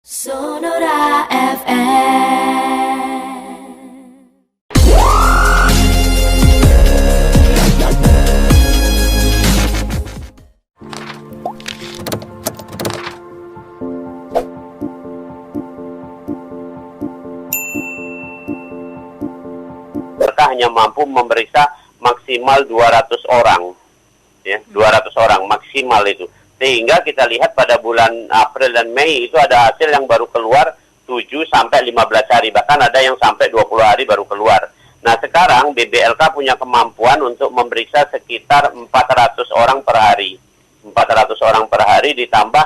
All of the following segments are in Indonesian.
Sonora FM. Mereka hanya mampu memeriksa maksimal 200 orang, ya, 200 orang maksimal itu. Sehingga kita lihat pada bulan April dan Mei itu ada hasil yang baru keluar 7 sampai 15 hari, bahkan ada yang sampai 20 hari baru keluar. Nah, sekarang BBLK punya kemampuan untuk memeriksa sekitar 400 orang per hari. 400 orang per hari ditambah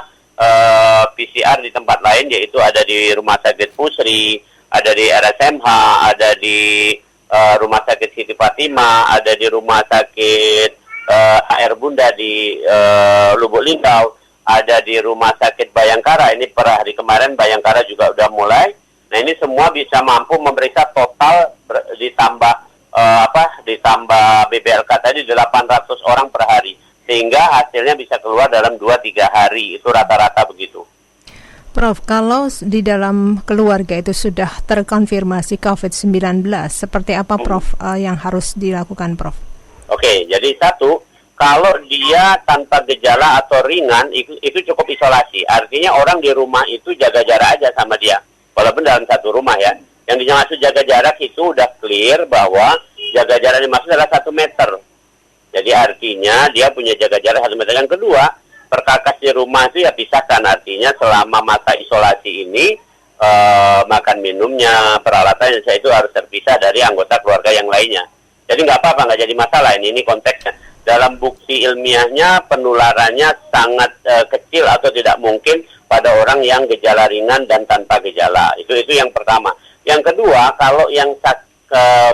PCR di tempat lain, yaitu ada di Rumah Sakit Pusri, ada di RSMH, ada di Rumah Sakit Siti Fatimah, ada di Rumah Sakit HR Bunda di Lubuk Linggau, ada di Rumah Sakit Bayangkara. Ini per hari kemarin Bayangkara juga udah mulai. Nah, ini semua bisa mampu memeriksa total ditambah BBLK tadi 800 orang per hari. Sehingga hasilnya bisa keluar dalam 2-3 hari. Itu rata-rata begitu. Prof, kalau di dalam keluarga itu sudah terkonfirmasi COVID-19, seperti apa Prof yang harus dilakukan Prof? Oke, jadi satu, kalau dia tanpa gejala atau ringan, itu cukup isolasi. Artinya orang di rumah itu jaga jarak aja sama dia. Walaupun dalam satu rumah ya. Yang dimaksud jaga jarak itu udah clear bahwa jaga jarak dimaksud adalah 1 meter. Jadi artinya dia punya jaga jarak 1 meter. Yang kedua, perkakas di rumah itu ya pisahkan. Artinya selama masa isolasi ini, makan minumnya, peralatannya itu harus terpisah dari anggota keluarga yang lainnya. Jadi nggak apa-apa, nggak jadi masalah. Ini konteksnya. Dalam bukti ilmiahnya penularannya sangat kecil atau tidak mungkin pada orang yang gejala ringan dan tanpa gejala. Itu yang pertama. Yang kedua, kalau yang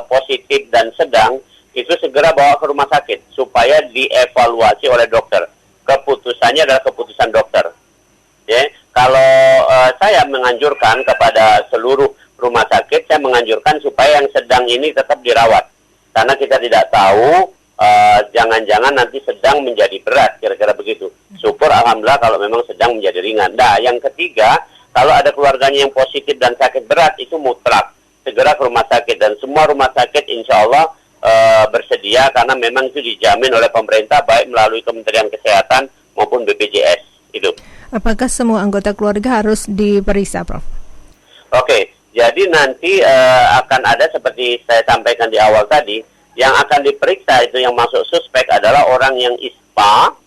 positif dan sedang, itu segera bawa ke rumah sakit supaya dievaluasi oleh dokter. Keputusannya adalah keputusan dokter. Ya, kalau saya menganjurkan kepada seluruh rumah sakit, saya menganjurkan supaya yang sedang ini tetap dirawat. Karena kita tidak tahu, jangan-jangan nanti sedang menjadi berat, kira-kira begitu. Syukur alhamdulillah kalau memang sedang menjadi ringan. Nah, yang ketiga, kalau ada keluarganya yang positif dan sakit berat, itu mutlak segera ke rumah sakit. Dan semua rumah sakit insya Allah bersedia, karena memang itu dijamin oleh pemerintah, baik melalui Kementerian Kesehatan maupun BPJS. Itu. Apakah semua anggota keluarga harus diperiksa, Prof? Oke. Jadi nanti akan ada seperti saya sampaikan di awal tadi, yang akan diperiksa itu yang masuk suspek adalah orang yang ISPA,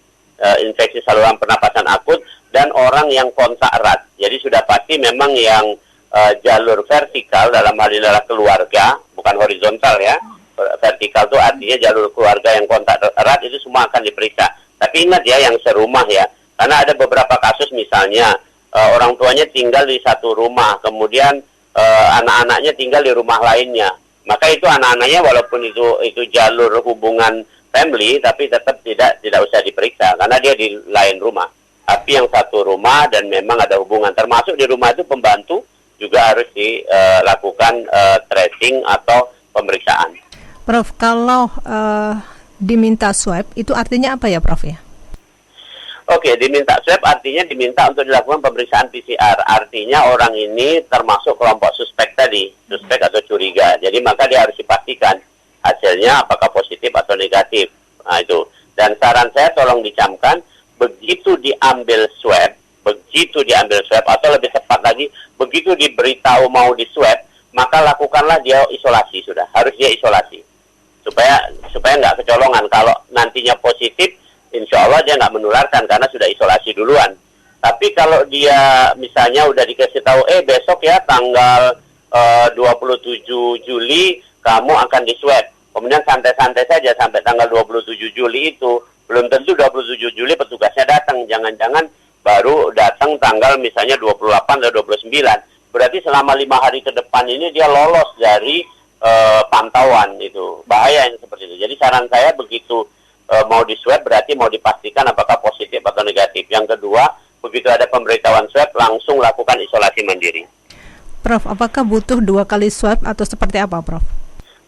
infeksi saluran pernapasan akut, dan orang yang kontak erat. Jadi sudah pasti memang yang jalur vertikal dalam hal ini adalah keluarga, bukan horizontal ya. Vertikal itu artinya jalur keluarga yang kontak erat itu semua akan diperiksa. Tapi ingat ya, yang serumah ya, karena ada beberapa kasus misalnya orang tuanya tinggal di satu rumah, kemudian anak-anaknya tinggal di rumah lainnya, maka itu anak-anaknya walaupun itu jalur hubungan family, tapi tetap tidak usah diperiksa karena dia di lain rumah. Tapi yang satu rumah dan memang ada hubungan, termasuk di rumah itu pembantu juga harus dilakukan tracing atau pemeriksaan. Prof, kalau diminta swab itu artinya apa ya Prof ya? Oke, diminta swab artinya diminta untuk dilakukan pemeriksaan PCR. Artinya orang ini termasuk kelompok suspek tadi, suspek atau curiga. Jadi maka dia harus dipastikan hasilnya apakah positif atau negatif. Nah itu. Dan saran saya tolong dicamkan, begitu diambil swab atau lebih tepat lagi, begitu diberitahu mau di swab, maka lakukanlah dia isolasi sudah. Harus dia isolasi. Supaya nggak kecolongan. Kalau nantinya positif, insya Allah dia nggak menularkan karena sudah isolasi duluan. Tapi kalau dia misalnya udah dikasih tahu, besok ya tanggal 27 Juli kamu akan diswab. Kemudian santai-santai saja sampai tanggal 27 Juli itu. Belum tentu 27 Juli petugasnya datang. Jangan-jangan baru datang tanggal misalnya 28 atau 29. Berarti selama 5 hari ke depan ini dia lolos dari pantauan itu. Bahaya yang seperti itu. Jadi saran saya begitu mau di swab berarti mau dipastikan apakah positif atau negatif. Yang kedua, begitu ada pemberitahuan swab langsung lakukan isolasi mandiri. Prof, apakah butuh 2 kali swab atau seperti apa Prof?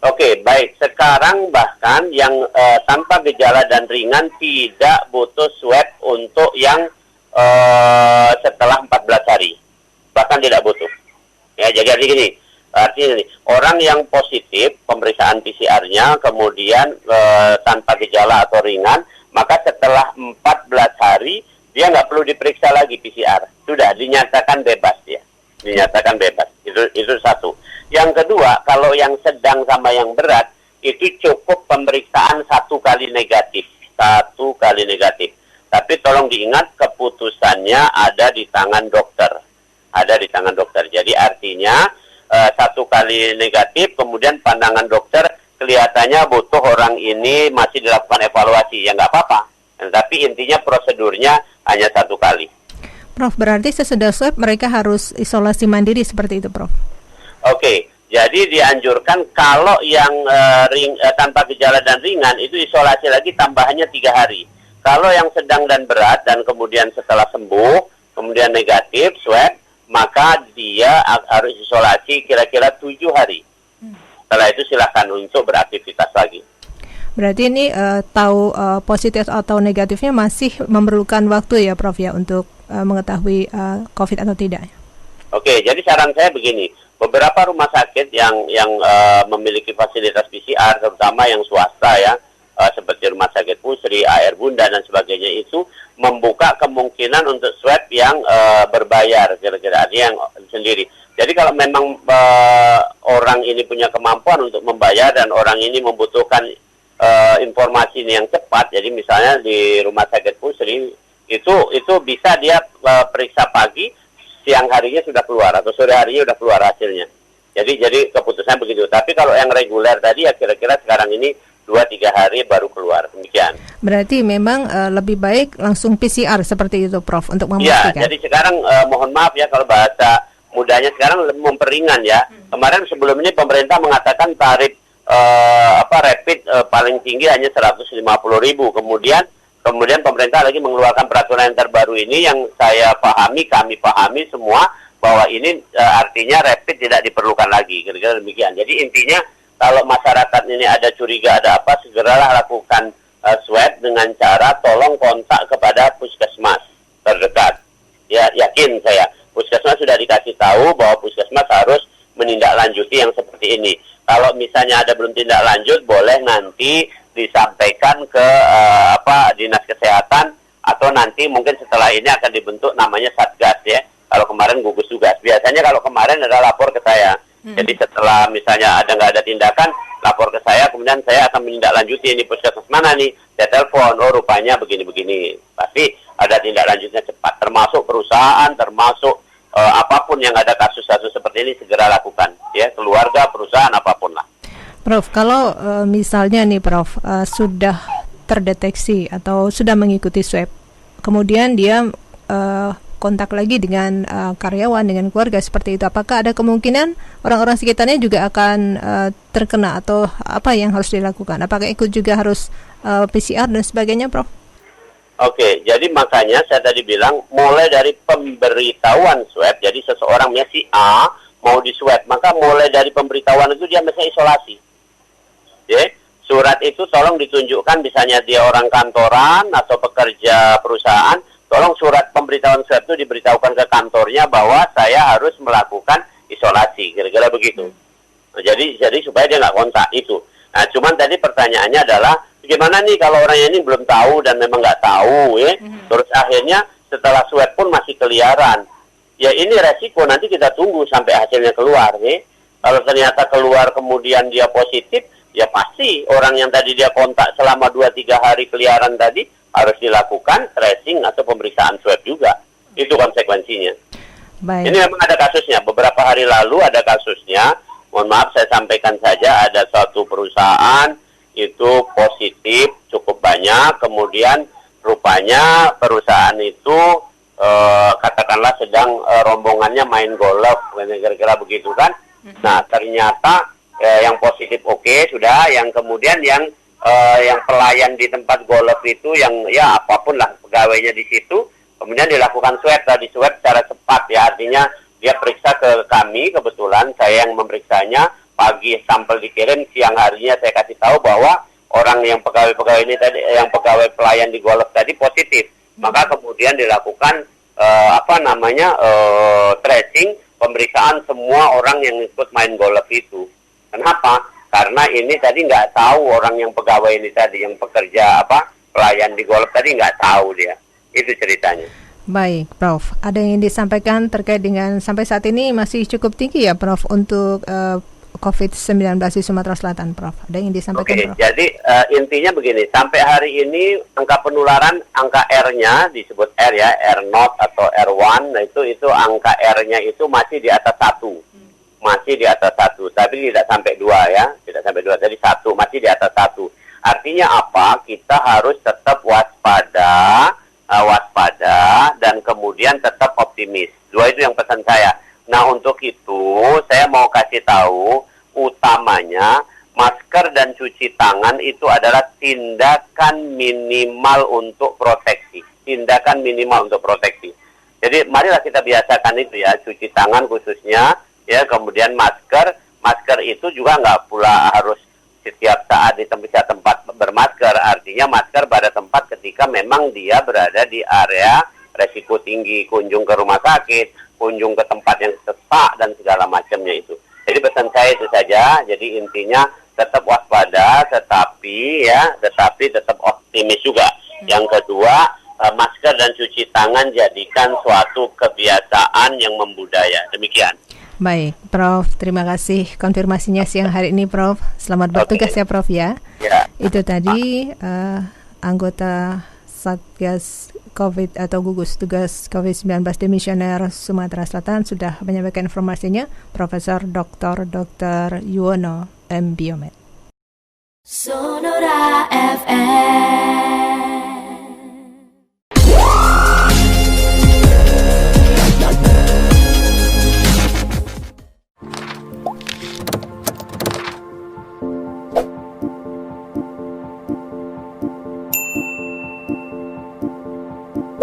Oke, baik. Sekarang bahkan yang tanpa gejala dan ringan tidak butuh swab untuk yang setelah 14 hari. Bahkan tidak butuh. Ya, jadi artinya gini, orang yang positif pemeriksaan PCR-nya kemudian tanpa gejala atau ringan, maka setelah 14 hari dia nggak perlu diperiksa lagi PCR, sudah dinyatakan bebas dia, dinyatakan bebas. Itu satu. Yang kedua, kalau yang sedang sama yang berat itu cukup pemeriksaan 1 kali negatif, 1 kali negatif. Tapi tolong diingat keputusannya ada di tangan dokter, ada di tangan dokter. Jadi artinya 1 kali negatif, kemudian pandangan dokter kelihatannya butuh orang ini masih dilakukan evaluasi, ya nggak apa-apa. Tapi intinya prosedurnya hanya 1 kali. Prof, berarti sesudah swab mereka harus isolasi mandiri seperti itu, Prof? Oke, jadi dianjurkan kalau yang tanpa gejala dan ringan itu isolasi lagi tambahannya 3 hari. Kalau yang sedang dan berat dan kemudian setelah sembuh, kemudian negatif swab, maka dia harus isolasi kira-kira 7 hari. Setelah itu silakan untuk beraktivitas lagi. Berarti ini tahu positif atau negatifnya masih memerlukan waktu ya, Prof, ya, untuk mengetahui COVID atau tidak. Oke, jadi saran saya begini, beberapa rumah sakit yang memiliki fasilitas PCR, terutama yang swasta ya, seperti Rumah Sakit Pusri, AR Bunda dan sebagainya, itu membuka kemungkinan untuk swab yang berbayar, kira-kira yang sendiri. Jadi kalau memang orang ini punya kemampuan untuk membayar dan orang ini membutuhkan informasi ini yang cepat, jadi misalnya di Rumah Sakit Pusri itu bisa dia periksa pagi, siang harinya sudah keluar atau sore harinya sudah keluar hasilnya. Jadi keputusan begitu. Tapi kalau yang reguler tadi ya kira-kira sekarang ini 2-3 hari baru keluar, demikian. Berarti memang lebih baik langsung PCR seperti itu, Prof, untuk memastikan. Ya, jadi sekarang mohon maaf ya kalau bahasa mudahnya sekarang memperingan ya. Kemarin sebelum ini pemerintah mengatakan tarif rapid paling tinggi hanya 150.000. Kemudian pemerintah lagi mengeluarkan peraturan yang terbaru ini yang kami pahami semua bahwa ini artinya rapid tidak diperlukan lagi, kira-kira demikian. Jadi intinya kalau masyarakat ini ada curiga ada apa, segeralah lakukan swab dengan cara tolong kontak kepada puskesmas terdekat. Ya, yakin saya puskesmas sudah dikasih tahu bahwa puskesmas harus menindaklanjuti yang seperti ini. Kalau misalnya ada belum tindak lanjut, boleh nanti disampaikan ke Dinas Kesehatan atau nanti mungkin setelah ini akan dibentuk namanya Satgas ya. Kalau kemarin gugus tugas. Biasanya kalau kemarin ada lapor ke saya. Jadi setelah misalnya nggak ada tindakan, lapor ke saya, kemudian saya akan menindaklanjuti ini puskesmas mana nih. Saya telepon, oh rupanya begini-begini. Pasti ada tindak lanjutnya cepat. Termasuk perusahaan, termasuk apapun yang ada kasus-kasus seperti ini segera lakukan. Ya, keluarga, perusahaan, apapun lah. Prof, kalau misalnya nih Prof, sudah terdeteksi atau sudah mengikuti swab, kemudian dia kontak lagi dengan karyawan, dengan keluarga seperti itu, apakah ada kemungkinan orang-orang sekitarnya juga akan terkena atau apa yang harus dilakukan? Apakah ikut juga harus PCR dan sebagainya, Prof? Oke, jadi makanya saya tadi bilang mulai dari pemberitahuan swab, jadi seseorang si A mau di swab, maka mulai dari pemberitahuan itu dia mesti isolasi. Ya, surat itu tolong ditunjukkan, misalnya dia orang kantoran atau pekerja perusahaan, tolong surat pemberitahuan swab itu diberitahukan ke kantornya bahwa saya harus melakukan isolasi, kira-kira begitu. Nah, jadi supaya dia nggak kontak itu. Nah, cuman tadi pertanyaannya adalah gimana nih kalau orang ini belum tahu dan memang nggak tahu ya, terus akhirnya setelah swab pun masih keliaran. Ya ini resiko, nanti kita tunggu sampai hasilnya keluar ya. Kalau ternyata keluar kemudian dia positif, ya pasti orang yang tadi dia kontak selama 2-3 hari keliaran tadi harus dilakukan tracing atau pemeriksaan swab juga. Itu konsekuensinya. Baik. Ini memang ada kasusnya, beberapa hari lalu ada kasusnya. Mohon maaf saya sampaikan saja, ada suatu perusahaan itu positif cukup banyak, kemudian rupanya perusahaan itu katakanlah sedang rombongannya main golf, kira-kira begitu kan. Nah ternyata yang positif oke, sudah, yang kemudian yang pelayan di tempat golf itu yang ya apapun lah pegawainya di situ, kemudian dilakukan swab secara cepat ya, artinya dia periksa ke kami, kebetulan saya yang memeriksanya, pagi sampel dikirim, siang harinya saya kasih tahu bahwa orang yang pegawai ini tadi, yang pegawai pelayan di golf tadi positif. Maka kemudian dilakukan tracing, pemeriksaan semua orang yang ikut main golf itu. Kenapa? Karena ini tadi nggak tahu orang yang pegawai ini tadi, yang pekerja pelayan di golf tadi nggak tahu dia. Itu ceritanya. Baik, Prof. Ada yang ingin disampaikan terkait dengan sampai saat ini masih cukup tinggi ya, Prof, untuk COVID-19 di Sumatera Selatan, Prof. Ada yang disampaikan, Prof? Jadi intinya begini, sampai hari ini angka penularan, angka R-nya disebut R ya, R0 atau R1, nah itu angka R-nya itu masih di atas 1. Masih di atas 1, tapi tidak sampai 2 ya, tidak sampai 2, jadi 1, masih di atas 1. Artinya apa? Kita harus tetap waspada dan kemudian tetap optimis. 2 itu yang pesan saya. Nah, untuk itu saya mau kasih tahu utamanya masker dan cuci tangan itu adalah tindakan minimal untuk proteksi. Tindakan minimal untuk proteksi. Jadi marilah kita biasakan itu ya, cuci tangan khususnya, ya, kemudian masker itu juga nggak pula harus setiap saat di tempat bermasker. Artinya masker pada tempat ketika memang dia berada di area resiko tinggi, kunjung ke rumah sakit, kunjung ke tempat yang sesak dan segala macamnya itu. Jadi pesan saya itu saja. Jadi intinya tetap waspada, tetapi tetap optimis juga. Yang kedua, masker dan cuci tangan jadikan suatu kebiasaan yang membudaya. Demikian. Baik, Prof. Terima kasih konfirmasinya siang hari ini, Prof. Selamat bertugas ya, Prof ya. Ya. Itu tadi anggota Satgas COVID atau gugus tugas COVID-19 Demisioner Sumatera Selatan sudah menyampaikan informasinya, Profesor Dr. Yuwono M. Biomed. Sonora FM.